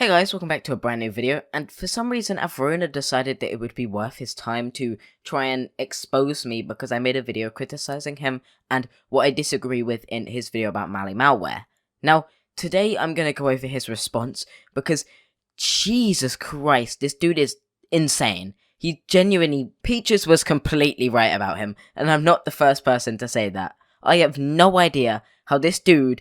Hey guys, welcome back to a brand new video, and for some reason Avrona decided that it would be worth his time to try and expose me because I made a video criticizing him and what I disagree with in his video about Mali malware. Now, today I'm going to go over his response because, Jesus Christ, this dude is insane. He genuinely, Peaches was completely right about him, and I'm not the first person to say that. I have no idea how this dude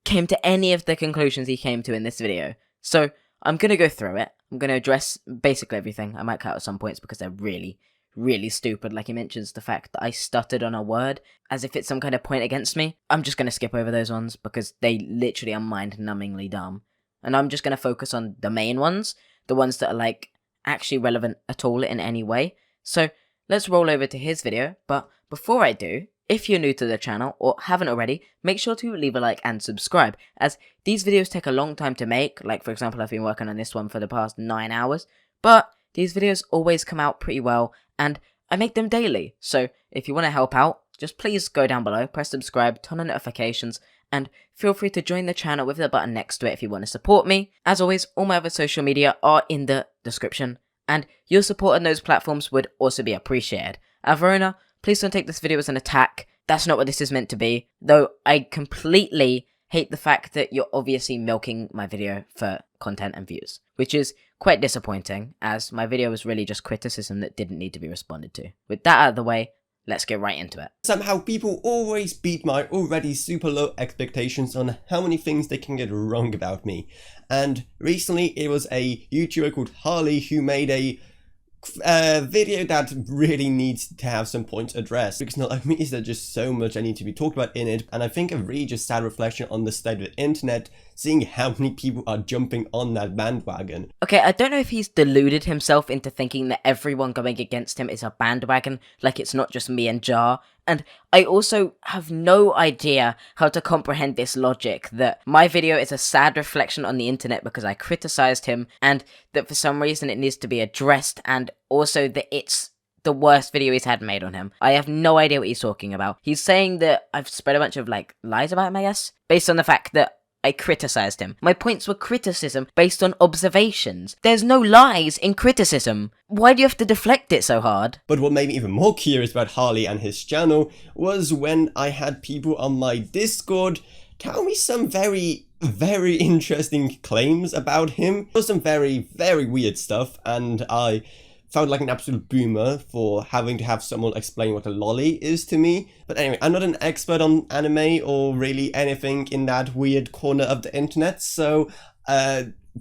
came to any of the conclusions he came to in this video. So, I'm going to go through it. I'm going to address basically everything. I might cut out some points because they're really, really stupid. Like he mentions the fact that I stuttered on a word as if it's some kind of point against me. I'm just going to skip over those ones because they literally are mind-numbingly dumb. And I'm just going to focus on the main ones, the ones that are like actually relevant at all in any way. So, let's roll over to his video. But before I do, if you're new to the channel or haven't already, make sure to leave a like and subscribe, as these videos take a long time to make. Like, for example, I've been working on this one for the past 9 hours, but these videos always come out pretty well, and I make them daily. So if you want to help out, just please go down below, press subscribe, turn on notifications, and feel free to join the channel with the button next to it if you want to support me. As always, all my other social media are in the description, and your support on those platforms would also be appreciated. Avrona, please don't take this video as an attack. That's not what this is meant to be. Though I completely hate the fact that you're obviously milking my video for content and views, which is quite disappointing, as my video was really just criticism that didn't need to be responded to. With that out of the way, let's get right into it. Somehow people always beat my already super low expectations on how many things they can get wrong about me. And recently it was a YouTuber called Harley who made a video that really needs to have some points addressed, because not only is there just so much I need to be talked about in it, and I think a really just sad reflection on the state of the internet, seeing how many people are jumping on that bandwagon. Okay, I don't know if he's deluded himself into thinking that everyone going against him is a bandwagon, like it's not just me and Jar, and I also have no idea how to comprehend this logic that my video is a sad reflection on the internet because I criticized him, and that for some reason it needs to be addressed, and also that it's the worst video he's had made on him. I have no idea what he's talking about. He's saying that I've spread a bunch of, lies about him, I guess, based on the fact that I criticized him. My points were criticism based on observations. There's no lies in criticism. Why do you have to deflect it so hard? But what made me even more curious about Harley and his channel was when I had people on my Discord tell me some very interesting claims about him. It was some very weird stuff, and I felt like an absolute boomer for having to have someone explain what a lolly is to me. But anyway, I'm not an expert on anime or really anything in that weird corner of the internet, so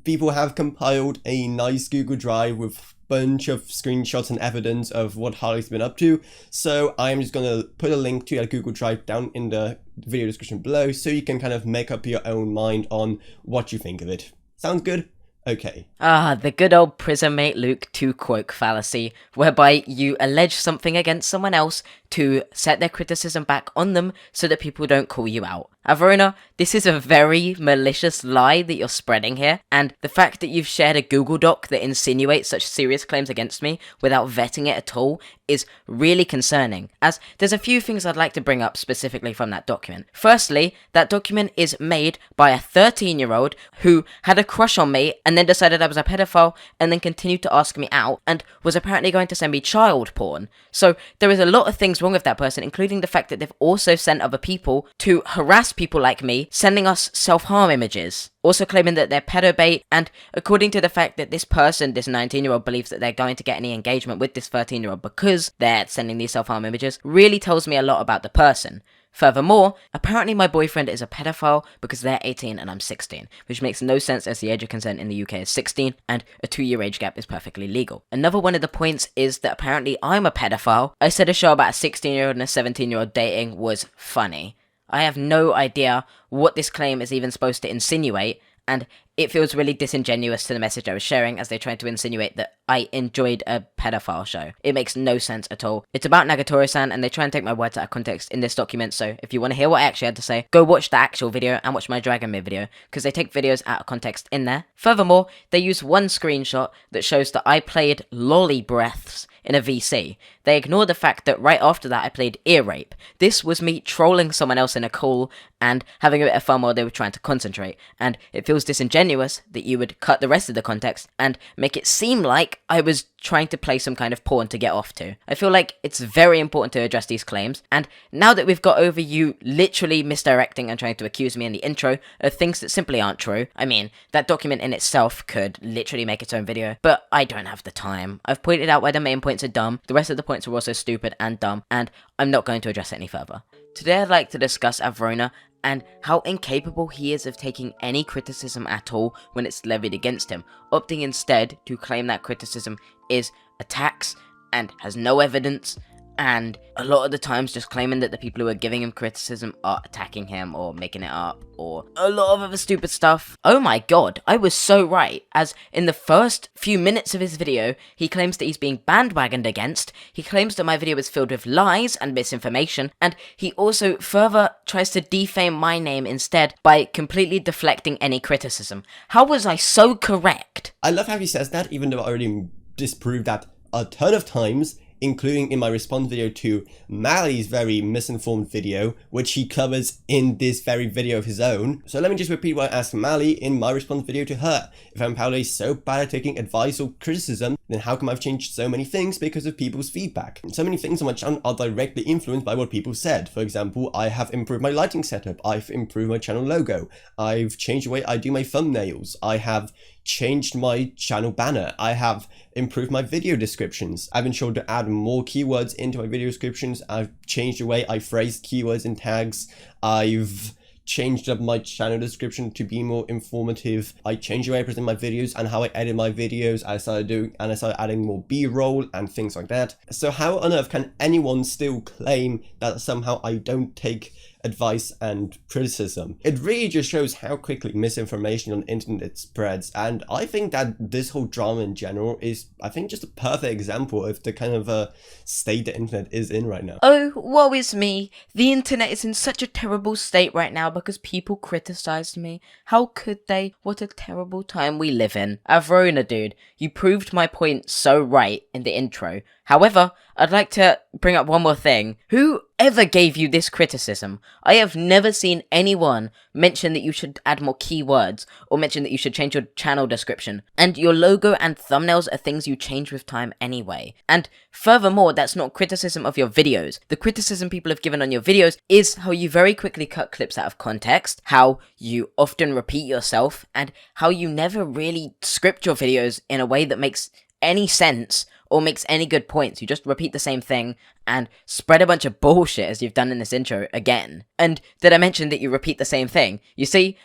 people have compiled a nice Google Drive with a bunch of screenshots and evidence of what Harley's been up to. So I'm just gonna put a link to that Google Drive down in the video description below, so you can kind of make up your own mind on what you think of it. Sounds good? Okay. The good old prison mate Luke 2 quote fallacy, whereby you allege something against someone else to set their criticism back on them so that people don't call you out. Avrona, this is a very malicious lie that you're spreading here, and the fact that you've shared a Google Doc that insinuates such serious claims against me without vetting it at all is really concerning, as there's a few things I'd like to bring up specifically from that document. Firstly, that document is made by a 13-year-old who had a crush on me and then decided I was a pedophile and then continued to ask me out and was apparently going to send me child porn. So there is a lot of things wrong with that person, including the fact that they've also sent other people to harass people like me, sending us self-harm images, also claiming that they're pedo bait, and according to the fact that this person, this 19-year-old, believes that they're going to get any engagement with this 13-year-old because they're sending these self-harm images, really tells me a lot about the person. Furthermore, apparently my boyfriend is a pedophile because they're 18 and I'm 16, which makes no sense as the age of consent in the UK is 16 and a 2-year age gap is perfectly legal. Another one of the points is that apparently I'm a pedophile. I said a show about a 16-year-old and a 17-year-old dating was funny. I have no idea what this claim is even supposed to insinuate, and it feels really disingenuous to the message I was sharing as they tried to insinuate that I enjoyed a pedophile show. It makes no sense at all. It's about Nagatoro-san, and they try and take my words out of context in this document, so if you want to hear what I actually had to say, go watch the actual video and watch my Dragon Maid video, because they take videos out of context in there. Furthermore, they use one screenshot that shows that I played lolly breaths in a VC. They ignore the fact that right after that I played ear rape. This was me trolling someone else in a call and having a bit of fun while they were trying to concentrate, and it feels disingenuous disingenuous that you would cut the rest of the context and make it seem like I was trying to play some kind of porn to get off to. I feel like it's very important to address these claims, and now that we've got over you literally misdirecting and trying to accuse me in the intro of things that simply aren't true, I mean, that document in itself could literally make its own video, but I don't have the time. I've pointed out why the main points are dumb, the rest of the points are also stupid and dumb, and I'm not going to address it any further. Today I'd like to discuss Avrona and how incapable he is of taking any criticism at all when it's levied against him, opting instead to claim that criticism is attacks and has no evidence, and a lot of the times just claiming that the people who are giving him criticism are attacking him or making it up or a lot of other stupid stuff. Oh my god, I was so right, as in the first few minutes of his video, he claims that he's being bandwagoned against, he claims that my video is filled with lies and misinformation, and he also further tries to defame my name instead by completely deflecting any criticism. How was I so correct? I love how he says that, even though I already disproved that a ton of times, including in my response video to Mali's very misinformed video, which he covers in this very video of his own. So let me just repeat what I asked Mali in my response video to her. If I'm apparently so bad at taking advice or criticism, then how come I've changed so many things because of people's feedback? So many things on my channel are directly influenced by what people said. For example, I have improved my lighting setup, I've improved my channel logo, I've changed the way I do my thumbnails, I have changed my channel banner, I have improved my video descriptions, I've ensured to add more keywords into my video descriptions, I've changed the way I phrase keywords and tags, I've changed up my channel description to be more informative, I changed the way I present my videos and how I edit my videos, I started adding more B-roll and things like that. So how on earth can anyone still claim that somehow I don't take advice and criticism? It really just shows how quickly misinformation on the internet spreads, and I think that this whole drama in general is, I think, just a perfect example of the kind of state the internet is in right now. Oh, woe is me. The internet is in such a terrible state right now because people criticized me. How could they? What a terrible time we live in. Avrona, dude, you proved my point so right in the intro. However, I'd like to bring up one more thing. Who ever gave you this criticism? I have never seen anyone mention that you should add more keywords or mention that you should change your channel description. And your logo and thumbnails are things you change with time anyway. And furthermore, that's not criticism of your videos. The criticism people have given on your videos is how you very quickly cut clips out of context, how you often repeat yourself, and how you never really script your videos in a way that makes any sense or makes any good points. You just repeat the same thing and spread a bunch of bullshit as you've done in this intro again. And did I mention that you repeat the same thing? You see,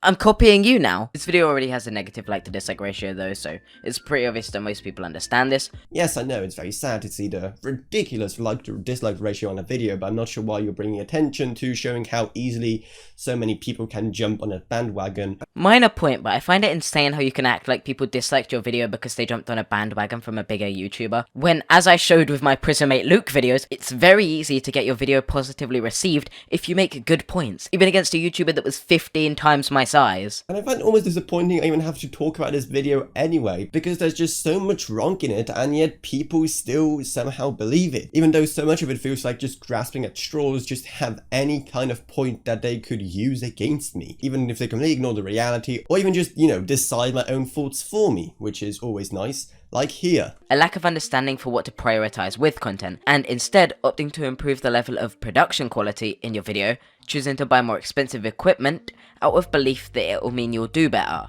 I'm copying you now. This video already has a negative like to dislike ratio though, so it's pretty obvious that most people understand this. Yes, I know, it's very sad to see the ridiculous like to dislike ratio on a video, but I'm not sure why you're bringing attention to showing how easily so many people can jump on a bandwagon. Minor point, but I find it insane how you can act like people disliked your video because they jumped on a bandwagon from a bigger YouTuber, when, as I showed with my Prismate Luke videos, it's very easy to get your video positively received if you make good points, even against a YouTuber that was 15 times my size. And I find it almost disappointing I even have to talk about this video anyway, because there's just so much wrong in it, and yet people still somehow believe it, even though so much of it feels like just grasping at straws just to have any kind of point that they could use against me, even if they completely ignore the reality, or even just, you know, decide my own thoughts for me, which is always nice. Like here. A lack of understanding for what to prioritize with content, and instead opting to improve the level of production quality in your video, choosing to buy more expensive equipment out of belief that it will mean you'll do better.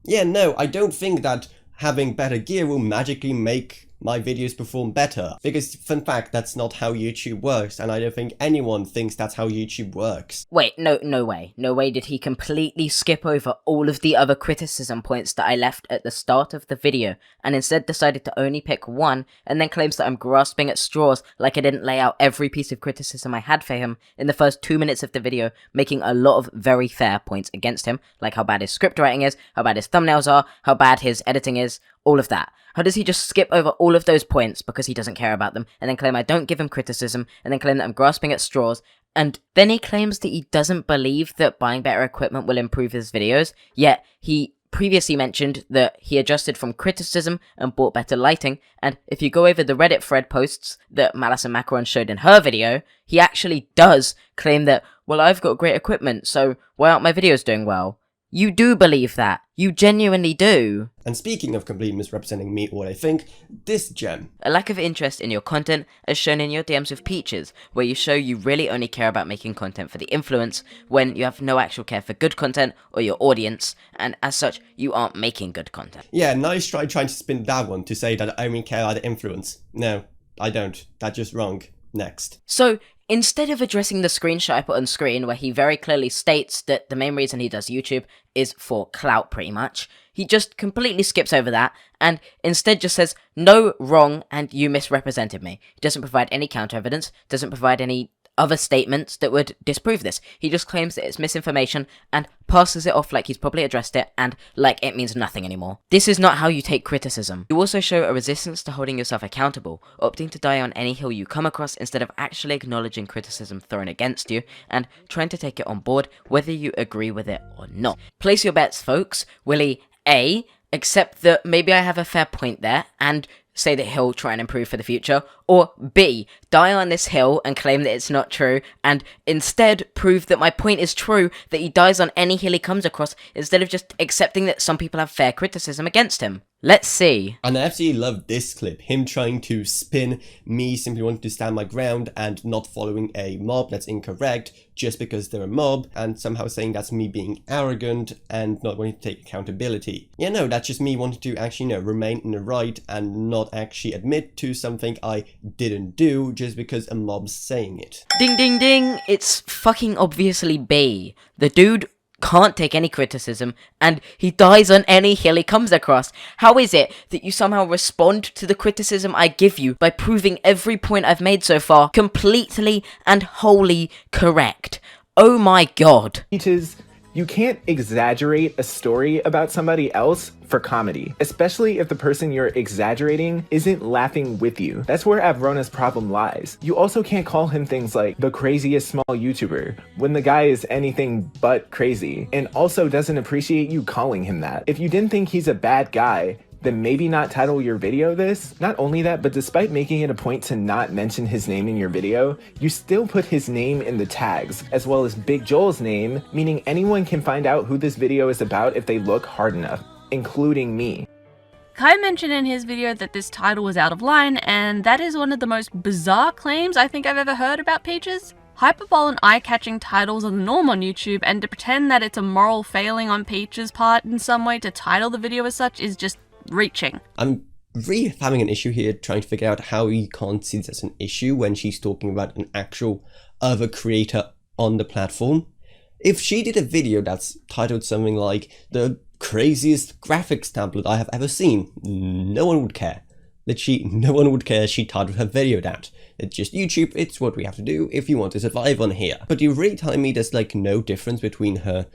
Yeah, no, I don't think that having better gear will magically make my videos perform better, because fun fact, that's not how YouTube works, and I don't think anyone thinks that's how YouTube works. Wait, no way did he completely skip over all of the other criticism points that I left at the start of the video, and instead decided to only pick one, and then claims that I'm grasping at straws like I didn't lay out every piece of criticism I had for him in the first 2 minutes of the video, making a lot of very fair points against him, like how bad his script writing is, how bad his thumbnails are, how bad his editing is, all of that. How does he just skip over all of those points because he doesn't care about them, and then claim I don't give him criticism, and then claim that I'm grasping at straws, and then he claims that he doesn't believe that buying better equipment will improve his videos, yet he previously mentioned that he adjusted from criticism and bought better lighting, and if you go over the Reddit thread posts that Malice and Macaron showed in her video, he actually does claim that, well, I've got great equipment, so why aren't my videos doing well? You do believe that. You genuinely do. And speaking of completely misrepresenting me or what I think, this gem. A lack of interest in your content as shown in your DMs with Peaches, where you show you really only care about making content for the influence when you have no actual care for good content or your audience, and as such, you aren't making good content. Yeah, nice try trying to spin that one to say that I only care about the influence. No, I don't. That's just wrong. Next. So, instead of addressing the screenshot I put on screen where he very clearly states that the main reason he does YouTube is for clout pretty much, he just completely skips over that and instead just says, no, wrong, and you misrepresented me. He doesn't provide any counter evidence, doesn't provide any other statements that would disprove this. He just claims that it's misinformation and passes it off like he's probably addressed it and like it means nothing anymore. This is not how you take criticism. You also show a resistance to holding yourself accountable, opting to die on any hill you come across instead of actually acknowledging criticism thrown against you and trying to take it on board whether you agree with it or not. Place your bets, folks. Will he A, accept that maybe I have a fair point there and say that he'll try and improve for the future, or B, die on this hill and claim that it's not true, and instead prove that my point is true, that he dies on any hill he comes across, instead of just accepting that some people have fair criticism against him. Let's see. And I absolutely love this clip, him trying to spin me simply wanting to stand my ground and not following a mob that's incorrect just because they're a mob, and somehow saying that's me being arrogant and not wanting to take accountability. Yeah, no, that's just me wanting to actually, remain in the right and not actually admit to something I didn't do just because a mob's saying it. Ding ding ding, it's fucking obviously B. The dude can't take any criticism, and he dies on any hill he comes across. How is it that you somehow respond to the criticism I give you by proving every point I've made so far completely and wholly correct? Oh my god. Peaches, you can't exaggerate a story about somebody else for comedy, especially if the person you're exaggerating isn't laughing with you. That's where Avrona's problem lies. You also can't call him things like the craziest small YouTuber when the guy is anything but crazy, and also doesn't appreciate you calling him that. If you didn't think he's a bad guy, then maybe not title your video this. Not only that, but despite making it a point to not mention his name in your video, you still put his name in the tags, as well as Big Joel's name, meaning anyone can find out who this video is about if they look hard enough, including me. Kai mentioned in his video that this title was out of line, and that is one of the most bizarre claims I think I've ever heard about Peaches. Hyperbole and eye-catching titles are the norm on YouTube, and to pretend that it's a moral failing on Peaches' part in some way to title the video as such is just reaching. I'm really having an issue here trying to figure out how you can't see this as an issue when she's talking about an actual other creator on the platform. If she did a video that's titled something like the craziest graphics tablet I have ever seen, no one would care. Literally, no one would care she titled her video that. It's just YouTube, it's what we have to do if you want to survive on here. But you're really telling me there's like no difference between her,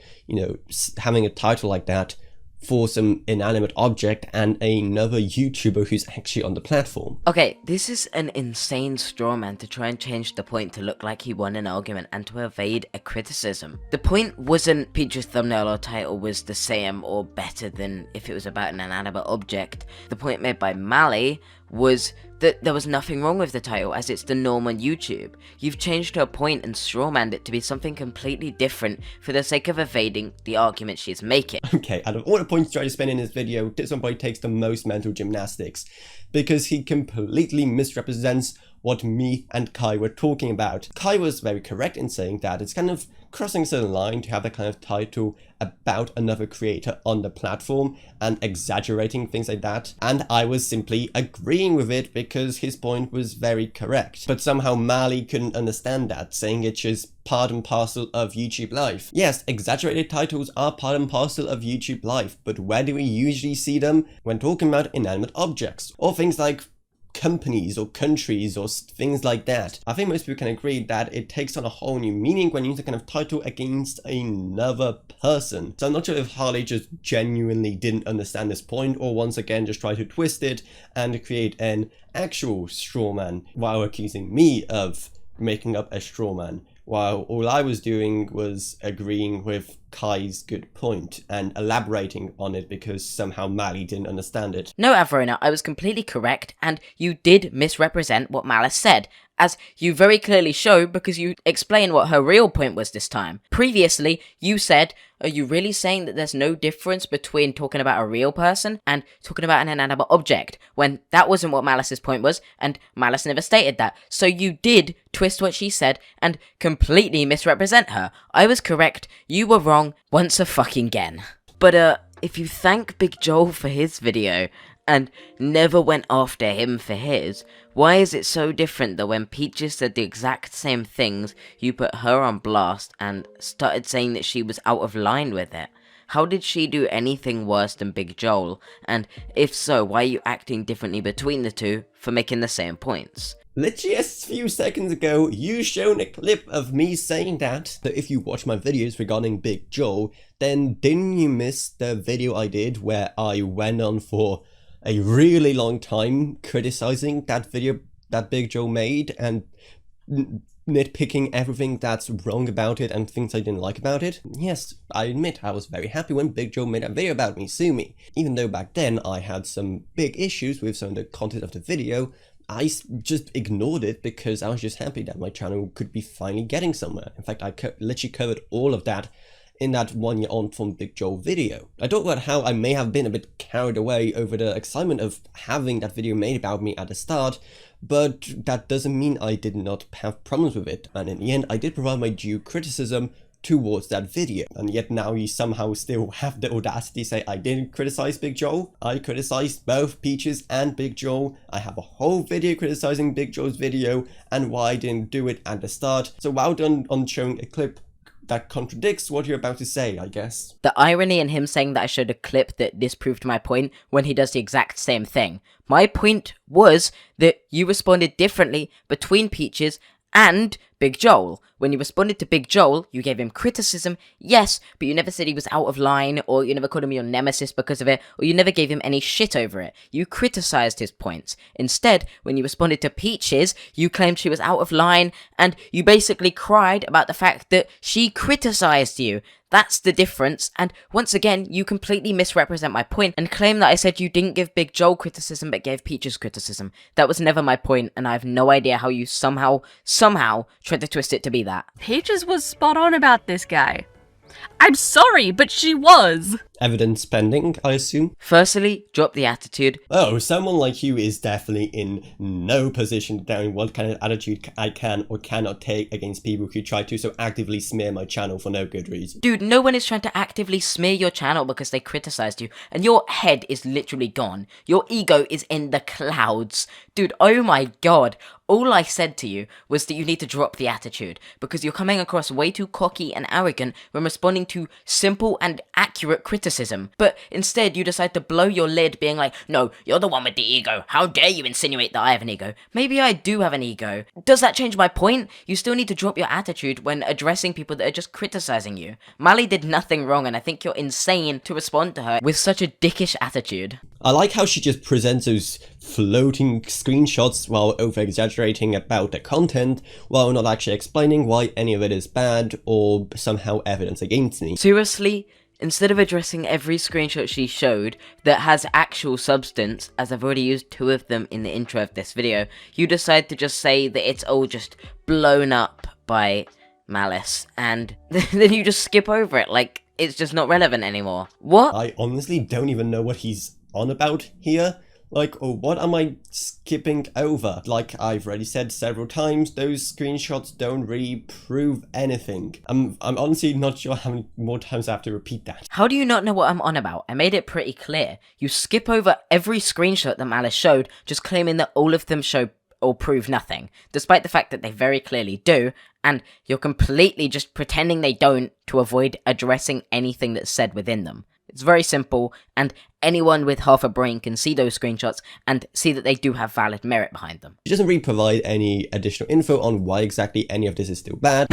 having a title like that for some inanimate object and another YouTuber who's actually on the platform. Okay, this is an insane straw man to try and change the point to look like he won an argument and to evade a criticism. The point wasn't Peach's thumbnail or title was the same or better than if it was about an inanimate object. The point made by Mally was that there was nothing wrong with the title as it's the norm on YouTube. You've changed her point and strawmanned it to be something completely different for the sake of evading the argument she's making. Okay, out of all the points trying to spin in this video, this one probably takes the most mental gymnastics because he completely misrepresents what me and Kai were talking about. Kai was very correct in saying that it's kind of crossing a certain line to have that kind of title about another creator on the platform and exaggerating things like that, and I was simply agreeing with it because his point was very correct. But somehow Mali couldn't understand that, saying it's just part and parcel of YouTube life. Yes, exaggerated titles are part and parcel of YouTube life, but where do we usually see them? When talking about inanimate objects, or things like companies or countries or things like that. I think most people can agree that it takes on a whole new meaning when you use a kind of title against another person. So I'm not sure if Harley just genuinely didn't understand this point or once again just tried to twist it and create an actual straw man while accusing me of making up a straw man, while all I was doing was agreeing with Kai's good point and elaborating on it because somehow Mali didn't understand it. No, Avrona, I was completely correct, and you did misrepresent what Malice said, as you very clearly show because you explain what her real point was this time. Previously, you said, are you really saying that there's no difference between talking about a real person and talking about an inanimate object, when that wasn't what Malice's point was, and Malice never stated that. So you did twist what she said and completely misrepresent her. I was correct, you were wrong, once a fucking again. But if you thank Big Joel for his video, and never went after him for his, why is it so different that when Peaches said the exact same things, you put her on blast and started saying that she was out of line with it? How did she do anything worse than Big Joel? And if so, why are you acting differently between the two for making the same points? Literally a few seconds ago, you shown a clip of me saying that. So if you watch my videos regarding Big Joel, then didn't you miss the video I did where I went on for a really long time criticizing that video that Big Joel made and nitpicking everything that's wrong about it and things I didn't like about it? Yes, I admit I was very happy when Big Joel made a video about me, sue me. Even though back then I had some big issues with some of the content of the video, I just ignored it because I was just happy that my channel could be finally getting somewhere. In fact, I literally covered all of that in that 1 year on from Big Joel video. I talked about how I may have been a bit carried away over the excitement of having that video made about me at the start, but that doesn't mean I did not have problems with it, and in the end I did provide my due criticism towards that video. And yet now you somehow still have the audacity to say I didn't criticize Big Joel. I criticized both Peaches and Big Joel. I have a whole video criticizing Big Joel's video and why I didn't do it at the start. So well done on showing a clip that contradicts what you're about to say, I guess. The irony in him saying that I showed a clip that disproved my point when he does the exact same thing. My point was that you responded differently between Peaches and Big Joel. When you responded to Big Joel, you gave him criticism, yes, but you never said he was out of line, or you never called him your nemesis because of it, or you never gave him any shit over it. You criticized his points. Instead, when you responded to Peaches, you claimed she was out of line, and you basically cried about the fact that she criticized you. That's the difference, and once again, you completely misrepresent my point and claim that I said you didn't give Big Joel criticism but gave Peaches criticism. That was never my point, and I have no idea how you somehow tried to twist it to be that. Peaches was spot on about this guy. I'm sorry, but she was. Evidence pending, I assume? Firstly, drop the attitude. Oh, someone like you is definitely in no position to tell me what kind of attitude I can or cannot take against people who try to so actively smear my channel for no good reason. Dude, no one is trying to actively smear your channel because they criticized you, and your head is literally gone. Your ego is in the clouds. Dude, oh my god. All I said to you was that you need to drop the attitude, because you're coming across way too cocky and arrogant when responding to simple and accurate criticism. But instead, you decide to blow your lid being like, no, you're the one with the ego. How dare you insinuate that I have an ego? Maybe I do have an ego. Does that change my point? You still need to drop your attitude when addressing people that are just criticizing you. Mali did nothing wrong, and I think you're insane to respond to her with such a dickish attitude. I like how she just presents those floating screenshots while over-exaggerating about the content, while not actually explaining why any of it is bad or somehow evidence against me. Seriously? Instead of addressing every screenshot she showed that has actual substance, as I've already used 2 of them in the intro of this video, you decide to just say that it's all just blown up by Malice, and then you just skip over it like it's just not relevant anymore. What? I honestly don't even know what he's on about here. Like, oh, what am I skipping over? Like I've already said several times, those screenshots don't really prove anything. I'm honestly not sure how many more times I have to repeat that. How do you not know what I'm on about? I made it pretty clear. You skip over every screenshot that Malice showed, just claiming that all of them show or prove nothing, despite the fact that they very clearly do, and you're completely just pretending they don't to avoid addressing anything that's said within them. It's very simple, and anyone with half a brain can see those screenshots and see that they do have valid merit behind them. She doesn't really provide any additional info on why exactly any of this is still bad.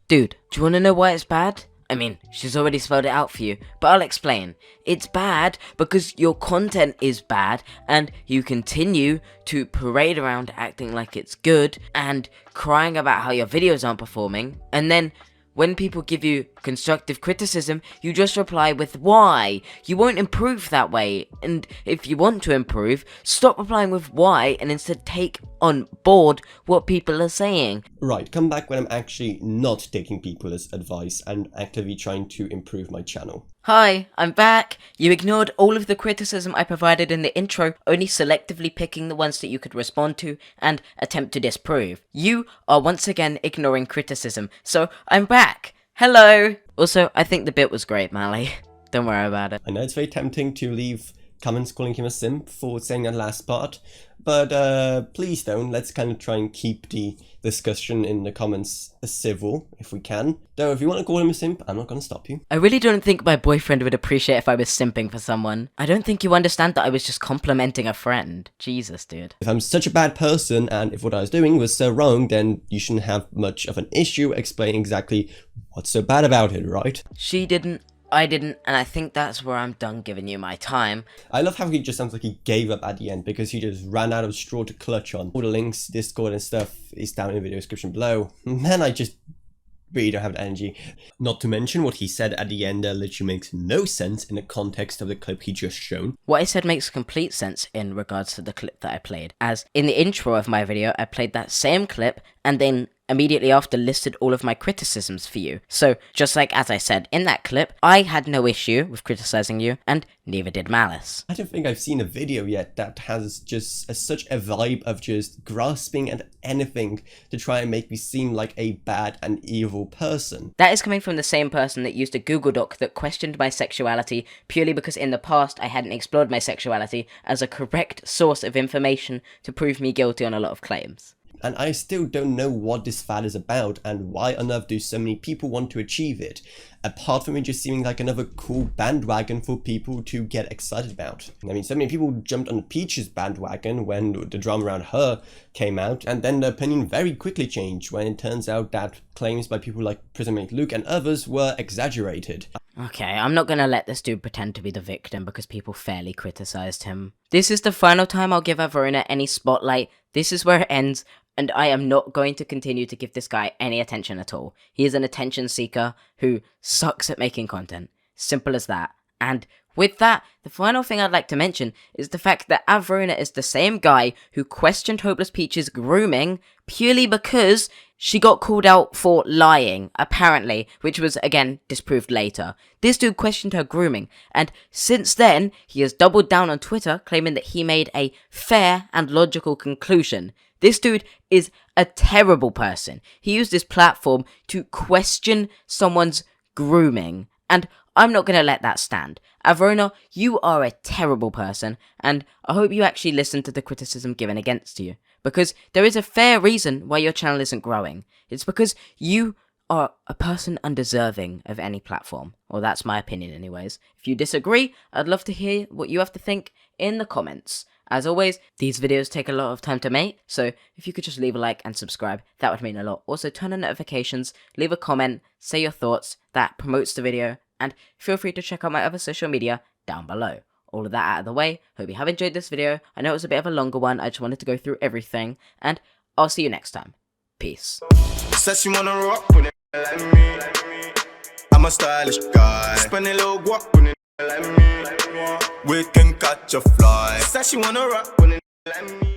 Dude, do you want to know why it's bad? I mean, she's already spelled it out for you, but I'll explain. It's bad because your content is bad, and you continue to parade around acting like it's good, and crying about how your videos aren't performing, and then when people give you constructive criticism, you just reply with why. You won't improve that way. And if you want to improve, stop replying with why and instead take on board what people are saying. Right, come back when I'm actually not taking people's advice and actively trying to improve my channel. Hi, I'm back. You ignored all of the criticism I provided in the intro, only selectively picking the ones that you could respond to and attempt to disprove. You are once again ignoring criticism, so I'm back. Hello! Also, I think the bit was great, Mally. Don't worry about it. I know it's very tempting to leave comments calling him a simp for saying that last part, but please don't. Let's kind of try and keep the discussion in the comments civil, if we can. Though, if you want to call him a simp, I'm not going to stop you. I really don't think my boyfriend would appreciate if I was simping for someone. I don't think you understand that I was just complimenting a friend. Jesus, dude. If I'm such a bad person, and if what I was doing was so wrong, then you shouldn't have much of an issue explaining exactly what's so bad about it, right? She didn't, I didn't, and I think that's where I'm done giving you my time. I love how he just sounds like he gave up at the end because he just ran out of straw to clutch on. All the links, Discord and stuff is down in the video description below. Man, I just really don't have the energy. Not to mention what he said at the end literally makes no sense in the context of the clip he just shown. What I said makes complete sense in regards to the clip that I played, as in the intro of my video, I played that same clip and then immediately after listed all of my criticisms for you. So, just like as I said in that clip, I had no issue with criticizing you, and neither did Malice. I don't think I've seen a video yet that has just such a vibe of just grasping at anything to try and make me seem like a bad and evil person. That is coming from the same person that used a Google Doc that questioned my sexuality purely because in the past I hadn't explored my sexuality as a correct source of information to prove me guilty on a lot of claims. And I still don't know what this fad is about and why on earth do so many people want to achieve it, apart from it just seeming like another cool bandwagon for people to get excited about. I mean, so many people jumped on Peach's bandwagon when the drama around her came out, and then the opinion very quickly changed when it turns out that claims by people like Prismate Luke and others were exaggerated. Okay, I'm not gonna let this dude pretend to be the victim because people fairly criticized him. This is the final time I'll give Avrona any spotlight. This is where it ends, and I am not going to continue to give this guy any attention at all. He is an attention seeker who sucks at making content. Simple as that. And with that, the final thing I'd like to mention is the fact that Avrona is the same guy who questioned Hopeless Peach's grooming purely because she got called out for lying, apparently, which was, again, disproved later. This dude questioned her grooming, and since then, he has doubled down on Twitter, claiming that he made a fair and logical conclusion. This dude is a terrible person. He used his platform to question someone's grooming, and I'm not going to let that stand. Avrona, you are a terrible person, and I hope you actually listen to the criticism given against you, because there is a fair reason why your channel isn't growing. It's because you are a person undeserving of any platform. Well, that's my opinion anyways. If you disagree, I'd love to hear what you have to think in the comments. As always, these videos take a lot of time to make, so if you could just leave a like and subscribe, that would mean a lot. Also, turn on notifications, leave a comment, say your thoughts, that promotes the video, and feel free to check out my other social media down below. All of that out of the way, hope you have enjoyed this video. I know it was a bit of a longer one, I just wanted to go through everything, and I'll see you next time. Peace. Says she wanna rock with it like me. I'm a stylish guy. Spend a little guap with it like me. We can catch a fly. Says she wanna rock with it like me.